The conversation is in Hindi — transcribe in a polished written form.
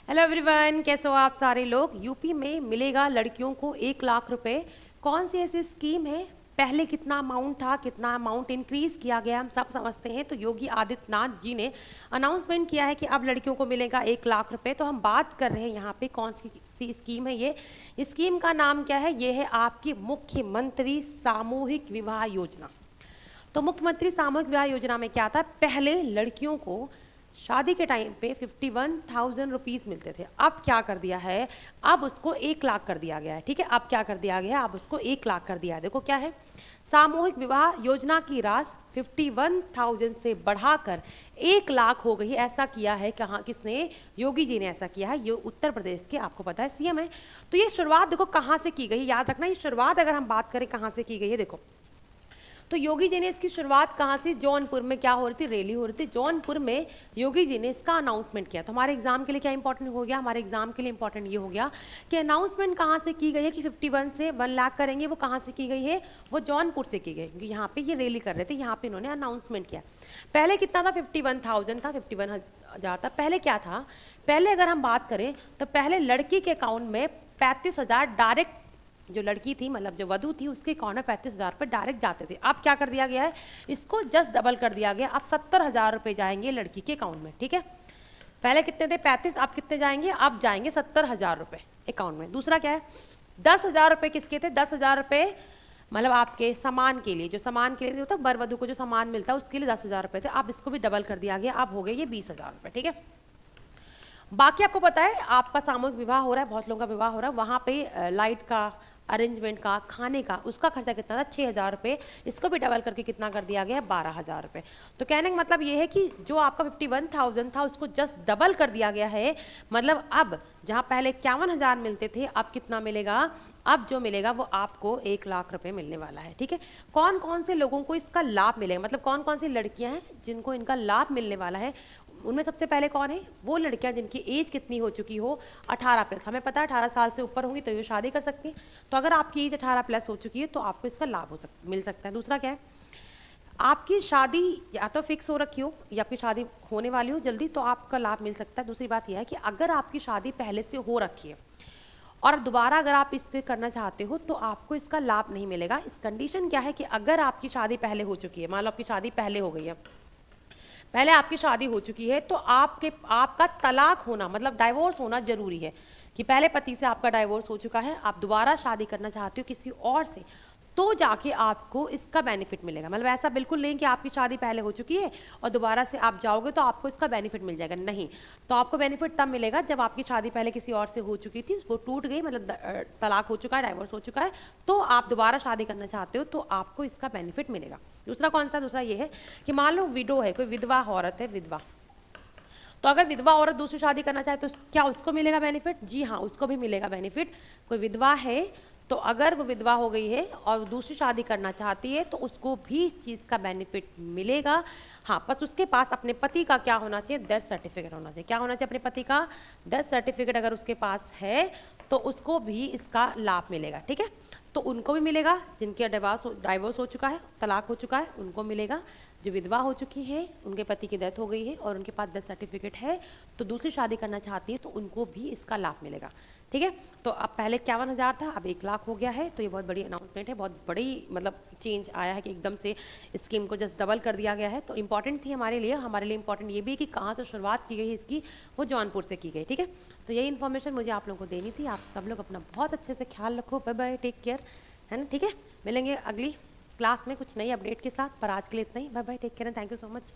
हेलो एवरीवन, कैसे हो आप सारे लोग। यूपी में मिलेगा लड़कियों को 1 लाख रुपए। कौन सी ऐसी स्कीम है, पहले कितना अमाउंट था, कितना अमाउंट इंक्रीज किया गया, हम सब समझते हैं। तो योगी आदित्यनाथ जी ने अनाउंसमेंट किया है कि अब लड़कियों को मिलेगा 1 लाख रुपए। तो हम बात कर रहे हैं यहाँ पे कौन सी स्कीम है ये। स्कीम का नाम क्या है? ये है आपकी मुख्यमंत्री सामूहिक विवाह योजना। तो मुख्यमंत्री सामूहिक विवाह योजना में क्या था, पहले लड़कियों को शादी के टाइम पे 51,000 रुपीज़ मिलते थे। अब क्या कर दिया है, अब उसको 1 लाख कर दिया गया है। ठीक है, अब क्या कर दिया गया है, अब उसको 1 लाख कर दिया है। देखो क्या है, सामूहिक विवाह योजना की राशि 51,000 से बढ़ाकर 1 लाख हो गई। ऐसा किया है कहाँ, किसने? योगी जी ने ऐसा किया है। ये उत्तर प्रदेश के, आपको पता है, सीएम है। तो ये शुरुआत देखो कहाँ से की गई, याद रखना। ये शुरुआत अगर हम बात करें कहाँ से की गई है, देखो तो योगी जी ने इसकी शुरुआत कहाँ से? जौनपुर में क्या हो रही थी, रैली हो रही थी। जौनपुर में योगी जी ने इसका अनाउंसमेंट किया। तो हमारे एग्जाम के लिए क्या इंपॉर्टेंट हो गया, हमारे एग्जाम के लिए इंपॉर्टेंट ये हो गया कि अनाउंसमेंट कहाँ से की गई है कि 51 से 1 लाख करेंगे। वो कहाँ से की गई है? वो जौनपुर से की गई, क्योंकि यहाँ पे ये रैली कर रहे थे, यहाँ पे इन्होंने अनाउंसमेंट किया। पहले कितना था? 51,000 था, 51,000 था। पहले क्या था, पहले अगर हम बात करें तो पहले लड़की के अकाउंट में 35,000 डायरेक्ट, जो लड़की थी मतलब जो वधु थी उसके अकाउंट में 35,000 रुपये डायरेक्ट जाते थे। अब क्या कर दिया गया है, इसको जस्ट डबल कर दिया गया। अब 70,000 रुपये जाएंगे लड़की के अकाउंट में। ठीक है, पहले कितने थे? 35, अब कितने जाएंगे? अब जाएंगे 70,000 रुपये अकाउंट में। दूसरा क्या है, 10,000 रुपये किसके थे? 10,000 रुपये मतलब आपके सामान के लिए, जो सामान के लिए होता है वर वधु को जो सामान मिलता है उसके लिए 10,000 रुपये थे। अब इसको भी डबल कर दिया गया, अब हो गए ये 20,000 रुपये। ठीक है, बाकी आपको पता है आपका सामूहिक विवाह हो रहा है, बहुत लोगों का विवाह हो रहा है, वहाँ पे लाइट का अरेंजमेंट का, खाने का, उसका खर्चा कितना था? 6,000 रुपये। इसको भी डबल करके कितना कर दिया गया है? 12,000 रुपये। तो कहने का मतलब ये है कि जो आपका 51,000 था उसको जस्ट डबल कर दिया गया है। मतलब अब जहाँ पहले 51,000 मिलते थे, अब कितना मिलेगा? अब जो मिलेगा वो आपको 1 लाख रुपए मिलने वाला है। ठीक है, कौन कौन से लोगों को इसका लाभ मिलेगा, मतलब कौन कौन सी लड़कियां हैं जिनको इनका लाभ मिलने वाला है। उनमें सबसे पहले कौन है? वो लड़कियां जिनकी एज कितनी हो चुकी हो, 18+। हमें पता है 18 साल से ऊपर होंगी तो ये शादी कर सकती हैं। तो अगर आपकी एज 18+ हो चुकी है तो आपको इसका लाभ मिल सकता है। दूसरा क्या है, आपकी शादी या तो फिक्स हो रखी हो या आपकी शादी होने वाली हो जल्दी, तो आपका लाभ मिल सकता है। दूसरी बात यह है कि अगर आपकी शादी पहले से हो रखी है और दोबारा अगर आप इससे करना चाहते हो तो आपको इसका लाभ नहीं मिलेगा। इस कंडीशन क्या है कि अगर आपकी शादी पहले हो चुकी है, मान लो आपकी शादी पहले हो गई है, पहले आपकी शादी हो चुकी है, तो आपका तलाक होना मतलब डाइवोर्स होना जरूरी है। कि पहले पति से आपका डाइवोर्स हो चुका है, आप दोबारा शादी करना चाहते हो किसी और से, तो जाके आपको इसका बेनिफिट मिलेगा। मतलब ऐसा बिल्कुल नहीं कि आपकी शादी पहले हो चुकी है और दोबारा से आप जाओगे तो आपको इसका बेनिफिट मिल जाएगा, नहीं। तो आपको बेनिफिट तब मिलेगा जब आपकी शादी पहले किसी और से हो चुकी थी, वो टूट गई, मतलब तलाक हो चुका है, डाइवोर्स हो चुका है, तो आप दोबारा शादी करना चाहते हो तो आपको इसका बेनिफिट मिलेगा। दूसरा कौन सा? दूसरा ये है कि मान लो विडो है, कोई विधवा औरत है, विधवा, तो अगर विधवा औरत दूसरी शादी करना चाहे तो क्या उसको मिलेगा बेनिफिट? जी हाँ, उसको भी मिलेगा बेनिफिट। कोई विधवा है तो अगर वो विधवा हो गई है और दूसरी शादी करना चाहती है तो उसको भी इस चीज़ का बेनिफिट मिलेगा। हाँ, बस उसके पास अपने पति का क्या होना चाहिए? डेथ सर्टिफिकेट होना चाहिए। क्या होना चाहिए? अपने पति का डेथ सर्टिफिकेट अगर उसके पास है तो उसको भी इसका लाभ मिलेगा। ठीक है, तो उनको भी मिलेगा जिनके डाइवोर्स हो चुका है, तलाक हो चुका है, उनको मिलेगा। जो विधवा हो चुकी है, उनके पति की डेथ हो गई है और उनके पास डेथ सर्टिफिकेट है, तो दूसरी शादी करना चाहती है तो उनको भी इसका लाभ मिलेगा। ठीक है, तो अब पहले 51,000 था, अब 1 लाख हो गया है। तो ये बहुत बड़ी अनाउंसमेंट है, बहुत बड़ी मतलब चेंज आया है कि एकदम से स्कीम को जस्ट डबल कर दिया गया है। तो इंपॉर्टेंट थी हमारे लिए इंपॉर्टेंट ये भी कि कहाँ से शुरुआत की गई है इसकी, वो जौनपुर से की गई। ठीक है, तो यही इन्फॉर्मेशन मुझे आप लोगों को देनी थी। आप सब लोग अपना बहुत अच्छे से ख्याल रखो, बाय बाय, टेक केयर, है ना। ठीक है, मिलेंगे अगली क्लास में कुछ नई अपडेट के साथ, पर आज के लिए इतना ही। Bye bye, take care and thank you so much.